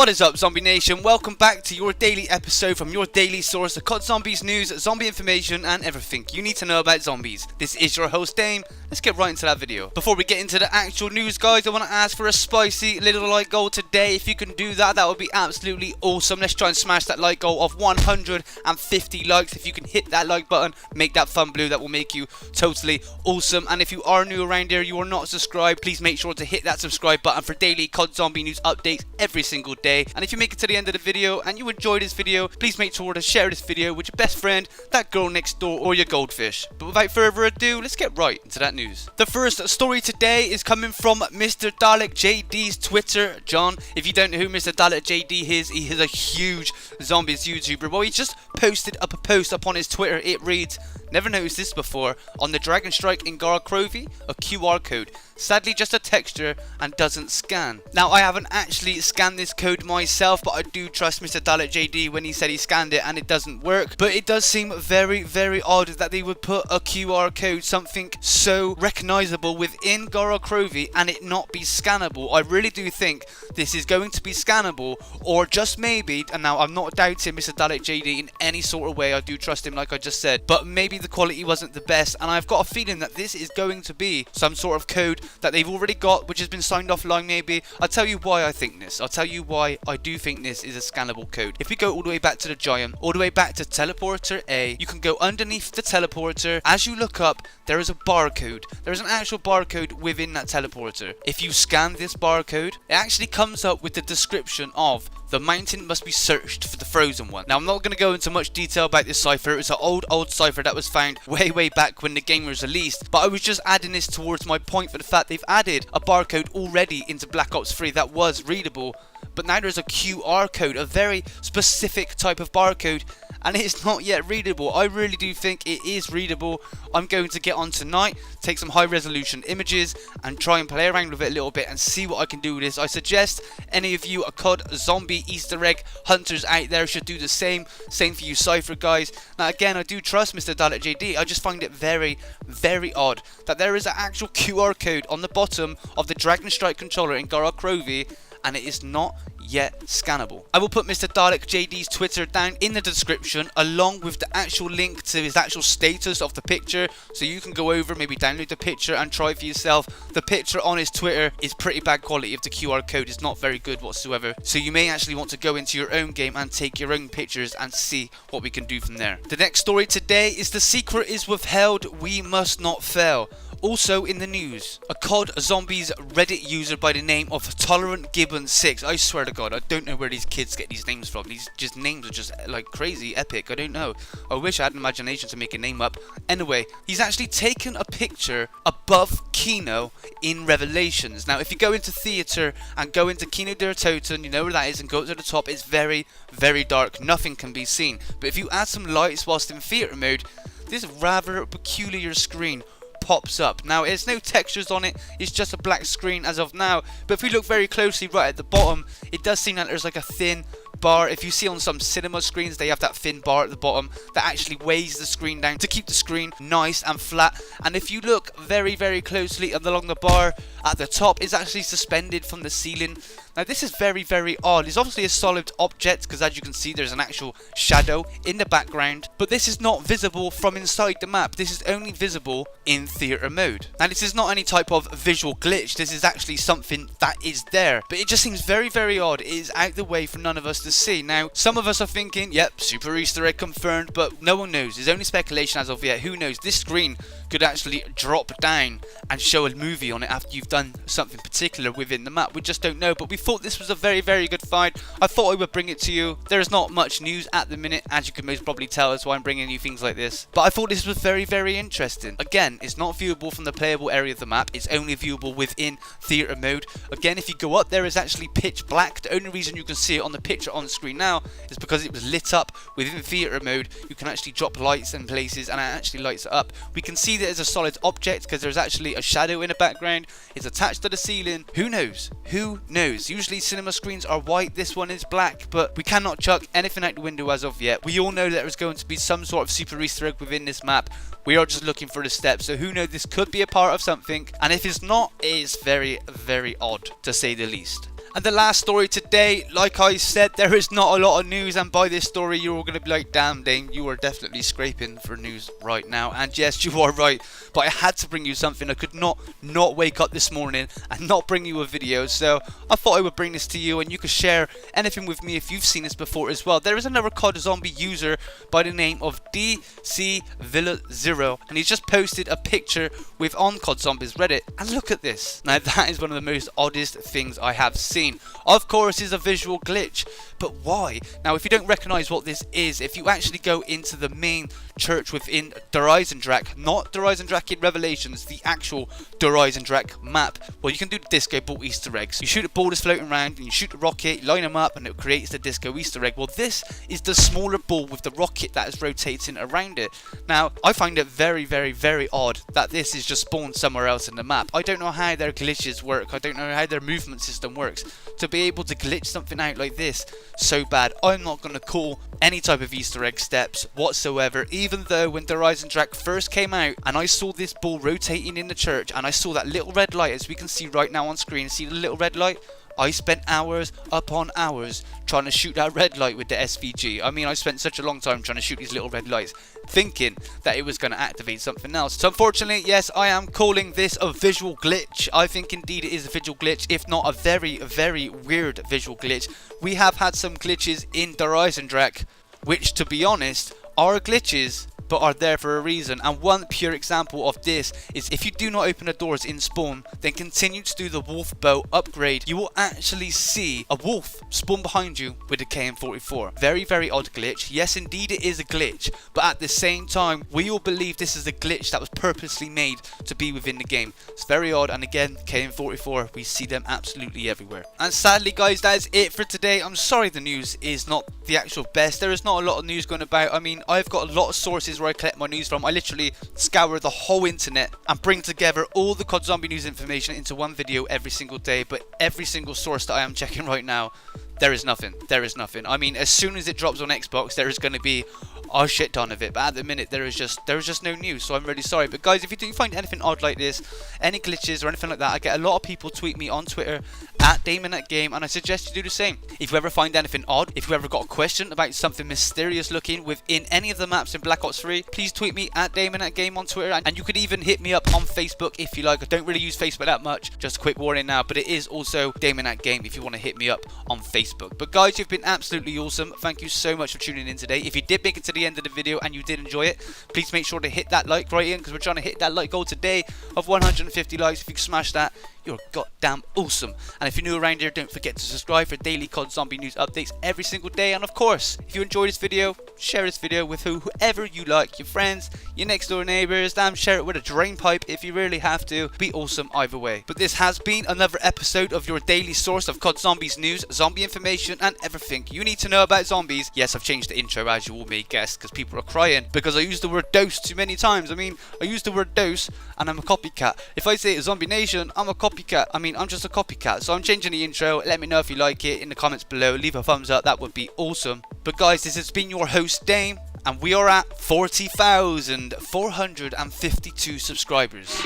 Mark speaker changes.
Speaker 1: What is up, Zombie Nation? Welcome back to your daily episode from your daily source of COD Zombies news, zombie information, and everything you need to know about zombies. This is your host, Dame. Let's get right into that video. Before we get into the actual news, guys, I want to ask for a spicy little like goal today. If you can do that, that would be absolutely awesome. Let's try and smash that like goal of 150 likes. If you can hit that like button, make that fun blue, that will make you totally awesome. And if you are new around here, you are not subscribed, please make sure to hit that subscribe button for daily COD Zombie news updates every single day. And if you make it to the end of the video and you enjoy this video, please make sure to share this video with your best friend, that girl next door, or your goldfish. But without further ado, let's get right into that news. The first story today is coming from Mr. Dalek JD's Twitter. John, if you don't know who Mr. Dalek JD is, he is a huge zombies YouTuber. Well, he just posted up a post up on his Twitter. It reads, "Never noticed this before. On the Dragon Strike in Gorod Krovi, a QR code. Sadly just a texture and doesn't scan." Now, I haven't actually scanned this code myself, but I do trust Mr. Dalek JD when he said he scanned it and it doesn't work. But it does seem very, very odd that they would put a QR code, something so recognizable within Gorod Krovi, and it not be scannable. I really do think this is going to be scannable, or just maybe, and now I'm not doubting Mr. Dalek JD in any sort of way, I do trust him like I just said, but maybe the quality wasn't the best, and I've got a feeling that this is going to be some sort of code that they've already got, which has been signed offline maybe. I'll tell you why I think this. I'll tell you why I do think this is a scannable code. If we go all the way back to the giant, all the way back to teleporter A, you can go underneath the teleporter. As you look up, there is a barcode. There is an actual barcode within that teleporter. If you scan this barcode, it actually comes up with the description of the mountain must be searched for the frozen one. Now, I'm not going to go into much detail about this cipher. It's an old cipher that was found way back when the game was released. But I was just adding this towards my point for the fact they've added a barcode already into Black Ops 3 that was readable. But now there's a QR code, a very specific type of barcode, and it's not yet readable. I really do think it is readable. I'm going to get on tonight, take some high resolution images and try and play around with it a little bit and see what I can do with this. I suggest any of you COD zombie Easter egg hunters out there should do the same. Same for you Cypher guys. Now again, I do trust Mr. Dalek JD. I just find it very odd that there is an actual QR code on the bottom of the Dragon Strike controller in Gorod Krovi, and it is not yet scannable. I will put Mr. Dalek JD's Twitter down in the description, along with the actual link to his actual status of the picture, so you can go over, maybe download the picture and try for yourself. The picture on his Twitter is pretty bad quality. If the QR code is not very good whatsoever, so you may actually want to go into your own game and take your own pictures and see what we can do from there. The next story today is "The secret is withheld, we must not fail." Also in the news, a COD Zombies Reddit user by the name of Tolerant Gibbon 6. I swear to God, I don't know where these kids get these names from. These names are just like crazy, epic. I don't know. I wish I had an imagination to make a name up. Anyway, he's actually taken a picture above KINO in Revelations. Now, if you go into theater and go into KINO der Toten, you know where that is, and go up to the top, it's very dark. Nothing can be seen. But if you add some lights whilst in theater mode, this rather peculiar screen pops up. Now, there's no textures on it, it's just a black screen as of now, but if we look very closely right at the bottom, it does seem that there's like a thin bar. If you see on some cinema screens, they have that thin bar at the bottom that actually weighs the screen down to keep the screen nice and flat. And if you look very closely and along the bar at the top, it's actually suspended from the ceiling. Now, this is very odd. It's obviously a solid object, because as you can see, there's an actual shadow in the background, but this is not visible from inside the map. This is only visible in theater mode. Now, this is not any type of visual glitch. This is actually something that is there, but it just seems very odd. It is out the way for none of us to see. Now, some of us are thinking, yep, super Easter egg confirmed, but no one knows. There's only speculation as of yet. Who knows? This screen could actually drop down and show a movie on it after you've done something particular within the map. We just don't know, but we thought this was a very good find. I thought I would bring it to you. There is not much news at the minute, as you can most probably tell. That's why I'm bringing you things like this, but I thought this was very interesting. Again, it's not viewable from the playable area of the map. It's only viewable within theater mode. Again, if you go up there, it's actually pitch black. The only reason you can see it on the picture on the screen now is because it was lit up within theater mode. You can actually drop lights in places and it actually lights it up. We can see that it's a solid object because there's actually a shadow in the background. It's attached to the ceiling. Who knows? Usually cinema screens are white, this one is black, but we cannot chuck anything out the window as of yet. We all know that there's going to be some sort of super Easter egg within this map. We are just looking for the steps, so who knows, this could be a part of something, and if it's not, it is very odd to say the least. And the last story today, like I said, there is not a lot of news, and by this story you're all going to be like, damn Dane, you are definitely scraping for news right now. And yes, you are right, but I had to bring you something. I could not wake up this morning and not bring you a video, so I thought I would bring this to you and you could share anything with me if you've seen this before as well. There is another COD Zombie user by the name of DC Villa 0, and he's just posted a picture with on COD Zombies Reddit, and look at this. Now that is one of the most oddest things I have seen. Of course, is a visual glitch, but why? Now, if you don't recognize what this is, if you actually go into the main church within Der Eisendrache, not Der Eisendrache in Revelations, the actual Der Eisendrache map, well, you can do the disco ball Easter eggs. You shoot a ball that's floating around, and you shoot a rocket, line them up, and it creates the disco Easter egg. Well, this is the smaller ball with the rocket that is rotating around it. Now, I find it very, very, very odd that this is just spawned somewhere else in the map. I don't know how their glitches work. I don't know how their movement system works to be able to glitch something out like this so bad. I'm not going to call any type of Easter egg steps whatsoever, even though when Der Eisendrache first came out and I saw this ball rotating in the church and I saw that little red light, as we can see right now on screen, see the little red light? I spent hours upon hours trying to shoot that red light with the SVG. I mean, I spent such a long time trying to shoot these little red lights, thinking that it was going to activate something else. So unfortunately, yes, I am calling this a visual glitch. I think indeed it is a visual glitch, if not a very, very weird visual glitch. We have had some glitches in Der Eisendrache, which, to be honest, are glitches, but are there for a reason. And one pure example of this is if you do not open the doors in spawn, then continue to do the wolf bow upgrade, you will actually see a wolf spawn behind you with a KN-44. Very, very odd glitch. Yes, indeed it is a glitch, but at the same time, we all believe this is a glitch that was purposely made to be within the game. It's very odd, and again, KN-44, we see them absolutely everywhere. And sadly, guys, that is it for today. I'm sorry the news is not the actual best. There is not a lot of news going about. I mean, I've got a lot of sources where I collect my news from. I literally scour the whole internet and bring together all the COD Zombie news information into one video every single day, but every single source that I am checking right now, there is nothing. There is nothing. I mean, as soon as it drops on Xbox, there is going to be a shit ton of it, but at the minute there is just no news, so I'm really sorry. But guys, if you do find anything odd like this, any glitches or anything like that, I get a lot of people tweet me on Twitter at DamonAtGame, and I suggest you do the same. If you ever find anything odd, if you ever got a question about something mysterious looking within any of the maps in Black Ops 3, please tweet me at DamonAtGame on Twitter, and you could even hit me up on Facebook if you like. I don't really use Facebook that much, just a quick warning now, but it is also DamonAtGame if you want to hit me up on Facebook. But guys, you've been absolutely awesome. Thank you so much for tuning in today. If you did make it to the end of the video and you did enjoy it, please make sure to hit that like right in, because we're trying to hit that like goal today of 150 likes. If you can smash that, you're goddamn awesome. And if you're new around here, don't forget to subscribe for daily COD Zombie news updates every single day. And of course, if you enjoyed this video, share this video with whoever you like, your friends, your next door neighbors, damn, share it with a drain pipe if you really have to. Be awesome either way. But this has been another episode of your daily source of COD Zombies news, zombie information, and everything you need to know about zombies. Yes, I've changed the intro, as you all may guess, because people are crying because I used the word dose too many times. I mean, I used the word dose and I'm a copycat. If I say Zombie Nation, I'm a copycat. I mean, I'm just a copycat. So I'm changing the intro. Let me know if you like it in the comments below. Leave a thumbs up. That would be awesome. But guys, this has been your host, Dame, and we are at 40,452 subscribers.